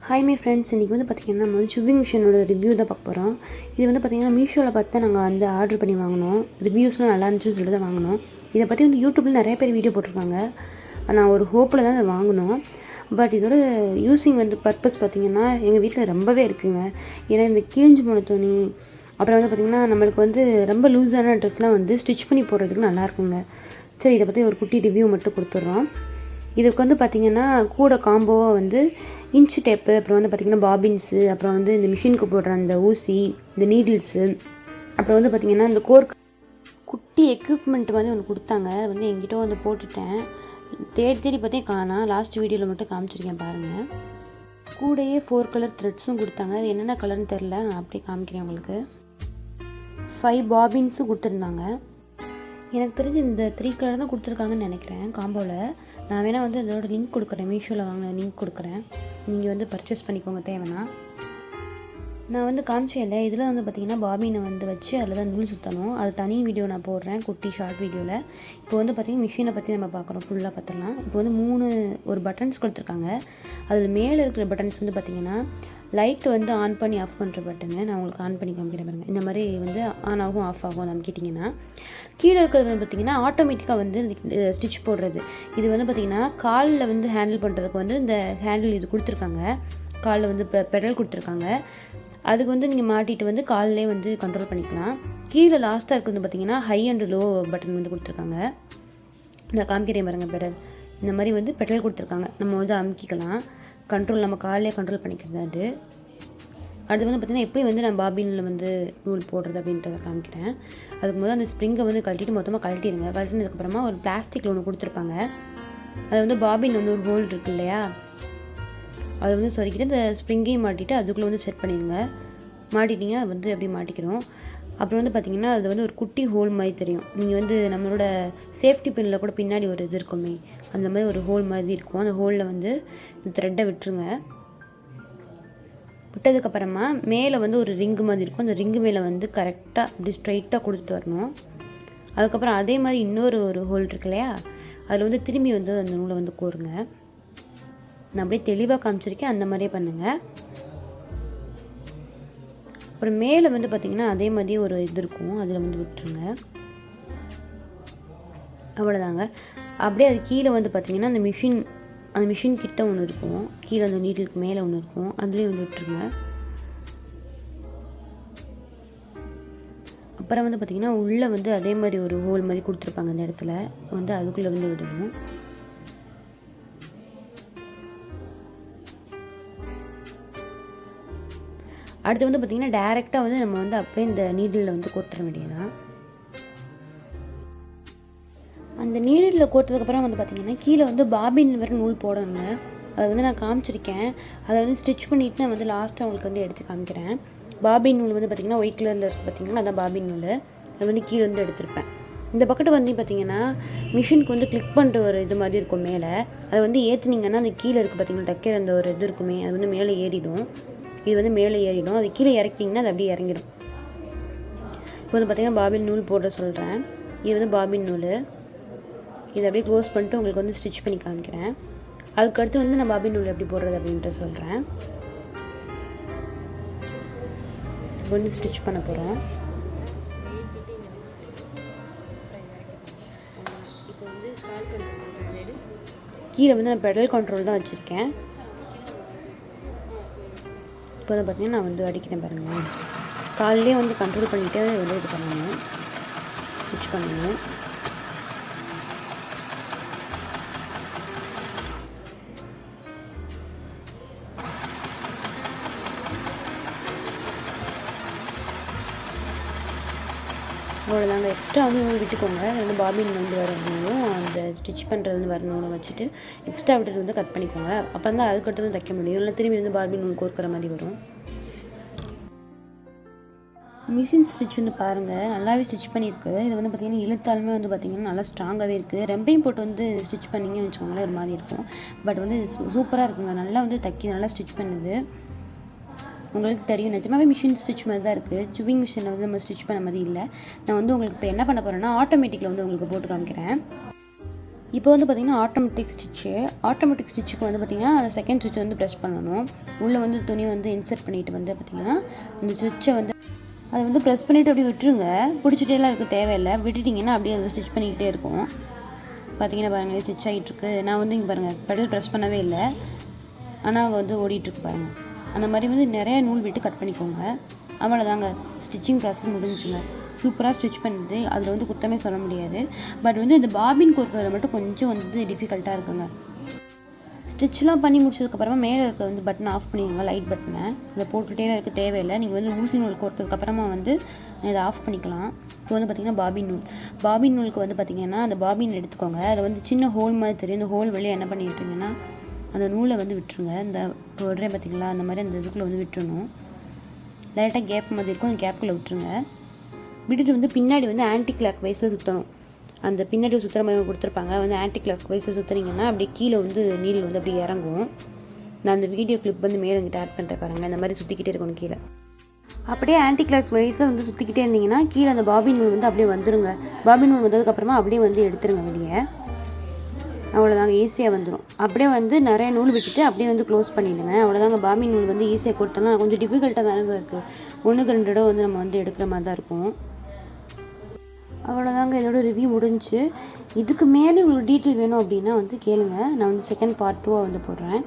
Hi my friends, இன்றைக்கி வந்து பார்த்திங்கன்னா நம்ம வந்து சுவிங் மிஷினோட ரிவ்யூ தான் பார்க்க போகிறோம். இது வந்து பார்த்திங்கன்னா மீஷோவில் பார்த்து தான் நாங்கள் வந்து ஆர்டர் பண்ணி வாங்கினோம். ரிவ்யூஸ்லாம் நல்லா இருந்துச்சுன்னு சொல்லிட்டு தான் வாங்கினோம். இதை பற்றி வந்து யூடியூப்பில் நிறைய பேர் வீடியோ போட்டிருக்காங்க. நான் ஒரு ஹோப்பில் தான் அதை வாங்கினோம். பட் இதோட யூஸிங் வந்து பர்பஸ் பார்த்திங்கன்னா எங்கள் வீட்டில் ரொம்பவே இருக்குதுங்க. ஏன்னா இந்த கிழிஞ்சு போன துணி, அப்புறம் வந்து பார்த்திங்கன்னா நம்மளுக்கு வந்து ரொம்ப லூஸான ட்ரெஸ்லாம் வந்து ஸ்டிச் பண்ணி போடுறதுக்கு நல்லாயிருக்குங்க. சரி, இதை பற்றி ஒரு குட்டி ரிவ்யூ மட்டும் கொடுத்துட்றோம். இதுக்கு வந்து பார்த்திங்கன்னா கூட காம்போவாக வந்து இன்ச்சு டேப்பு, அப்புறம் வந்து பார்த்திங்கன்னா பாபின்ஸு, அப்புறம் வந்து இந்த மிஷினுக்கு போடுற அந்த ஊசி, இந்த நீடில்ஸு, அப்புறம் வந்து பார்த்திங்கன்னா இந்த குட்டி எக்யூப்மெண்ட் வந்து ஒன்று கொடுத்தாங்க. அது வந்து என்கிட்ட வந்து போட்டுட்டேன். தேடி பார்த்தேன் காணா. லாஸ்ட் வீடியோவில் மட்டும் காமிச்சிருக்கேன் பாருங்கள். கூடையே 4 கலர் த்ரெட்ஸும் கொடுத்தாங்க. அது என்னென்ன கலர்னு தெரில, நான் அப்படியே காமிக்கிறேன் உங்களுக்கு. 5 பாபின்ஸும் கொடுத்துருந்தாங்க. எனக்கு தெரிஞ்சு இந்த 3 கலர் தான் கொடுத்துருக்காங்கன்னு நினைக்கிறேன் காம்போவில். நான் வேணால் வந்து அதோட லிங்க் கொடுக்குறேன், மீஷோவில் வாங்கின லிங்க் கொடுக்குறேன். நீங்கள் வந்து பர்ச்சேஸ் பண்ணிக்கோங்க தேவைன்னா. நான் வந்து காமிச்சேன் இதில் வந்து பார்த்திங்கன்னா பாபினை வந்து வச்சு அதில் தான் நூல் சுற்றணும். அது தனி வீடியோ நான் போடுறேன், குட்டி ஷார்ட் வீடியோவில். இப்போ வந்து பார்த்திங்கன்னா மிஷினை பற்றி நம்ம பார்க்குறோம், ஃபுல்லாக பார்த்துடலாம். இப்போ வந்து 3 பட்டன்ஸ் கொடுத்துருக்காங்க. அதில் மேலே இருக்கிற பட்டன்ஸ் வந்து பார்த்திங்கன்னா லைட் வந்து ஆன் பண்ணி ஆஃப் பண்ணுற பட்டனு. நான் உங்களுக்கு ஆன் பண்ணி காமிக்கிறேன் பாருங்கள். இந்த மாதிரி வந்து ஆன் ஆகும் ஆஃப் ஆகும் அது அமைக்கிட்டிங்கன்னா. கீழே இருக்கிறது வந்து பார்த்திங்கன்னா ஆட்டோமேட்டிக்காக வந்து ஸ்டிச் போடுறது. இது வந்து பார்த்திங்கன்னா காலில் வந்து ஹேண்டில் பண்ணுறதுக்கு வந்து இந்த ஹேண்டில் இது கொடுத்துருக்காங்க. காலில் வந்து பெடல் கொடுத்துருக்காங்க. அதுக்கு வந்து நீங்கள் மாட்டிட்டு வந்து காலிலே வந்து கண்ட்ரோல் பண்ணிக்கலாம். கீழே லாஸ்ட்டாக இருக்கிறது வந்து பார்த்திங்கன்னா ஹை அண்ட் லோ பட்டன் வந்து கொடுத்துருக்காங்க. நான் காமிக்கிறேன் பாருங்கள். பெடல் இந்த மாதிரி வந்து பெடல் கொடுத்துருக்காங்க. நம்ம வந்து அமுக்கிக்கலாம், கண்ட்ரோல் நம்ம காலையே கண்ட்ரோல் பண்ணிக்கிறது. அது வந்து பார்த்திங்கன்னா எப்படி வந்து நான் பாபினில் வந்து நூல் போடுறது அப்படின்றத காமிக்கிறேன். அதுக்கு முதல்ல அந்த ஸ்ப்ரிங்கை வந்து கழட்டிட்டு மொத்தமாக கழட்டிடுங்க. கழட்டினதுக்கப்புறமா ஒரு பிளாஸ்டிக்கில் ஒன்று கொடுத்துருப்பாங்க. அது வந்து பாபின் வந்து ஒரு ஹோல் இருக்கு இல்லையா, அதை வந்து சொருக்கிட்டு இந்த ஸ்ப்ரிங்கையும் மாட்டிட்டு அதுக்குள்ளே வந்து செட் பண்ணிடுங்க. மாட்டிட்டிங்கன்னா அது வந்து அப்படியே மாட்டிக்கிறோம். அப்புறம் வந்து பார்த்திங்கன்னா அது வந்து ஒரு குட்டி ஹோல் மாதிரி தெரியும். நீங்கள் வந்து நம்மளோட சேஃப்டி பின்னில் கூட பின்னாடி ஒரு இது இருக்குமே, அந்த மாதிரி ஒரு ஹோல் மாதிரி இருக்கும். அந்த ஹோலில் வந்து இந்த த்ரெட்டை விட்டுருங்க. விட்டதுக்கப்புறமா மேலே வந்து ஒரு ரிங்கு மாதிரி இருக்கும். அந்த ரிங்கு மேலே வந்து கரெக்டாக அப்படி ஸ்ட்ரைட்டாக கொடுத்துட்டு வரணும். அதுக்கப்புறம் அதே மாதிரி ஒரு ஹோல் இருக்கு இல்லையா, அதில் வந்து திரும்பி வந்து அந்த நூலை வந்து கோருங்க. நான் அப்படியே தெளிவாக காமிச்சிருக்கேன், அந்த மாதிரியே பண்ணுங்கள். அப்புறம் மேலே வந்து பார்த்திங்கன்னா அதே மாதிரி ஒரு இது இருக்கும், அதில் வந்து விட்டுருங்க. அவ்வளோதாங்க. அப்படியே அது கீழே வந்து பார்த்திங்கன்னா அந்த மிஷின் கிட்ட ஒன்று இருக்கும், கீழே அந்த நீடிலுக்கு மேலே ஒன்று இருக்கும், அதுலேயே வந்து விட்டுருங்க. அப்புறம் வந்து பார்த்திங்கன்னா உள்ளே வந்து அதே மாதிரி ஒரு ஹோல் மாதிரி கொடுத்துருப்பாங்க. அந்த இடத்துல வந்து அதுக்குள்ளே வந்து விடணும். அடுத்து வந்து பார்த்திங்கன்னா டைரெக்டாக வந்து நம்ம வந்து அப்படியே இந்த நீடிலில் வந்து கோர்த்துற வேண்டியதான். அந்த நீடிலில் கோர்த்ததுக்கப்புறம் வந்து பார்த்திங்கன்னா கீழே வந்து பாபின் வேறு நூல் போடணுங்க. அதை வந்து நான் காமிச்சிருக்கேன். அதை வந்து ஸ்டிச் பண்ணிவிட்டு நான் வந்து லாஸ்ட்டாக உங்களுக்கு வந்து எடுத்து காமிக்கிறேன். பாபின் நூல் வந்து பார்த்திங்கன்னா ஒயிட் கலரில் இருக்குது பார்த்திங்கன்னா, அதான் பாபின் நூல். அது வந்து கீழே வந்து எடுத்திருப்பேன். இந்த பக்கெட்டு வந்து பார்த்திங்கன்னா மிஷினுக்கு வந்து கிளிக் பண்ணுற ஒரு இது மாதிரி இருக்கும் மேலே. அதை வந்து ஏற்றுனீங்கன்னா அந்த கீழே இருக்குது பார்த்திங்கன்னா தைக்கிற அந்த ஒரு இது இருக்குமே, அது வந்து மேலே ஏறிடும். இது வந்து மேலே ஏறிடும். அது கீழே இறக்கிட்டிங்கன்னா அது அப்படியே இறங்கிடும். இப்போ வந்து பார்த்திங்கன்னா பாபின் நூல் போட சொல்கிறேன். இது வந்து பாபின் நூல். இதை அப்படியே க்ளோஸ் பண்ணிட்டு உங்களுக்கு வந்து ஸ்டிச் பண்ணி காமிக்கிறேன். அதுக்கடுத்து வந்து நான் பாபின் நூல் எப்படி போடுறது அப்படின்ட்டு சொல்கிறேன். இப்போ வந்து ஸ்டிச் பண்ண போகிறோம். இப்போ வந்து கீழே வந்து நான் பெடல் கண்ட்ரோல் தான் வச்சுருக்கேன். இப்போ வந்து பார்த்திங்கன்னா நான் வந்து அடிக்கிறேன் பாருங்கள். காலையிலே வந்து கண்ட்ரோல் பண்ணிவிட்டு வந்து இது பண்ணணும், ஸ்டிச் பண்ணணும். அவ்வளோதாங்க. எக்ஸ்ட்ரா வந்து நூல் விட்டுக்கோங்க. வந்து பாபின் வந்து வரணும், அந்த ஸ்டிச் பண்ணுறது வந்து வரணும்னு வச்சுட்டு எக்ஸ்ட்ரா விட்டுட்டு வந்து கட் பண்ணிக்கோங்க. அப்போ தான் அதுக்கடுத்து வந்து தைக்க முடியும். இல்லை திரும்பி வந்து பாபின் நூல் கோர்க்குற மாதிரி வரும். மிஷின் ஸ்டிச் வந்து பாருங்கள், நல்லாவே ஸ்டிச் பண்ணியிருக்கு. இது வந்து பார்த்திங்கன்னா இழுத்தாலுமே வந்து பார்த்திங்கன்னா நல்லா ஸ்ட்ராங்காகவே இருக்குது. ரெம்பையும் போட்டு வந்து ஸ்டிச் பண்ணிங்கன்னு வச்சுக்கோங்களேன் ஒரு மாதிரி இருக்கும். பட் வந்து சூப்பராக இருக்குங்க. நல்லா வந்து நல்லா ஸ்டிச் பண்ணுது. உங்களுக்கு தெரியும், நிஜமாவே மிஷின் ஸ்டிச் மாதிரி தான் இருக்குது. சுவிங் மிஷினில் வந்து நம்ம ஸ்டிச் பண்ண மாதிரி இல்லை. நான் வந்து உங்களுக்கு இப்போ என்ன பண்ண போகிறேன்னா ஆட்டோமேட்டிக்கில் வந்து உங்களுக்கு போட்டு காமிக்கிறேன். இப்போ வந்து பார்த்திங்கன்னா ஆட்டோமேட்டிக் ஸ்டிச்சுக்கு வந்து பார்த்திங்கன்னா அந்த செகண்ட் ஸ்விட்ச் வந்து ப்ரெஸ் பண்ணணும். உள்ளே வந்து துணி வந்து இன்சர்ட் பண்ணிவிட்டு வந்து பார்த்திங்கன்னா இந்த ஸ்விட்சை வந்து அதை வந்து ப்ரெஸ் பண்ணிவிட்டு அப்படியே விட்டுருங்க. பிடிச்சிட்டேலாம் இருக்க தேவையில்லை. விட்டுட்டிங்கன்னா அப்படியே அதை ஸ்டிச் பண்ணிக்கிட்டே இருக்கும். பார்த்திங்கன்னா பாருங்கள் ஸ்டிச் ஆகிட்டுருக்கு. நான் வந்து இங்கே பாருங்கள் பெடல் ப்ரெஸ் பண்ணவே இல்லை, ஆனால் அங்கே வந்து ஓடிட்டுருக்கு பாருங்கள். அந்த மாதிரி வந்து நிறைய நூல் விட்டு கட் பண்ணிக்கோங்க. அவ்வளோதாங்க, ஸ்டிச்சிங் ப்ராசஸ் முடிஞ்சுங்க. சூப்பராக ஸ்டிச் பண்ணுது, அதில் வந்து குத்தமே சொல்ல முடியாது. பட் வந்து இந்த பாபின் கோர்க்கறது மட்டும் கொஞ்சம் வந்து டிஃபிகல்ட்டாக இருக்குங்க. ஸ்டிச்லாம் பண்ணி முடிச்சதுக்கப்புறமா மேலே இருக்க வந்து பட்டன் ஆஃப் பண்ணிடுங்க, லைட் பட்டனை. அதை போட்டுகிட்டே இருக்க தேவையில்லை. நீங்கள் வந்து ஊசி நூல் கோர்த்ததுக்கப்புறமா வந்து இதை ஆஃப் பண்ணிக்கலாம். இப்போ வந்து பார்த்திங்கன்னா பாபின் நூலுக்கு வந்து பார்த்திங்கன்னா அந்த பாபின் எடுத்துக்கோங்க. அதில் வந்து சின்ன ஹோல் மாதிரி தெரியும். இந்த ஹோல் வெளியே என்ன பண்ணிட்டுருங்கன்னா அந்த நூலை வந்து விட்டுருங்க. இந்த விடுறேன் பார்த்திங்களா, அந்த மாதிரி அந்த இதுக்குள்ளே வந்து விட்டுறணும். லைட்டாக கேப் மாதிரி இருக்கும், அந்த கேப்புக்குள்ளே விட்டுருங்க. விட்டுட்டு வந்து பின்னாடி வந்து ஆன்டி கிளாக் வைஸில் சுற்றணும். அந்த பின்னாடி சுற்றுற மாதிரி கொடுத்துருப்பாங்க, வந்து ஆன்டி கிளாக் வைஸில் சுற்றுனீங்கன்னா அப்படியே கீழே வந்து நீல் வந்து அப்படியே இறங்கும். நான் அந்த வீடியோ கிளிப் வந்து மேலே இங்கிட்ட ஆட் பண்ணுறேன் பாருங்கள். இந்த மாதிரி சுற்றிக்கிட்டே இருக்கணும் கீழே. அப்படியே ஆன்டி கிளாக் வைஸில் வந்து சுற்றிக்கிட்டே இருந்தீங்கன்னா கீழே அந்த பாபின் நூல் வந்து அப்படியே வந்துடுங்க. பாபின் நூல் வந்ததுக்கப்புறமா அப்படியே வந்து எடுத்துருங்க வெளியே. அவ்வளோதாங்க, ஈஸியாக வந்துடும். அப்படியே வந்து நிறைய நூல் விட்டுட்டு அப்படியே வந்து க்ளோஸ் பண்ணிவிடுங்க. அவ்வளோதாங்க, பாபின் நூல் வந்து ஈஸியாக கொடுத்தோம்னா கொஞ்சம் டிஃபிகல்ட்டாக தானே இருக்குது. 1க்கு 2 தடவை வந்து நம்ம வந்து எடுக்கிற மாதிரி தான் இருக்கும். அவ்வளோதாங்க, இதோட ரிவ்யூ முடிஞ்சு. இதுக்கு மேலே உங்களுக்கு டீட்டெயில் வேணும் அப்படின்னா வந்து கேளுங்க. நான் வந்து செகண்ட் பார்ட் 2 வந்து போடுறேன்.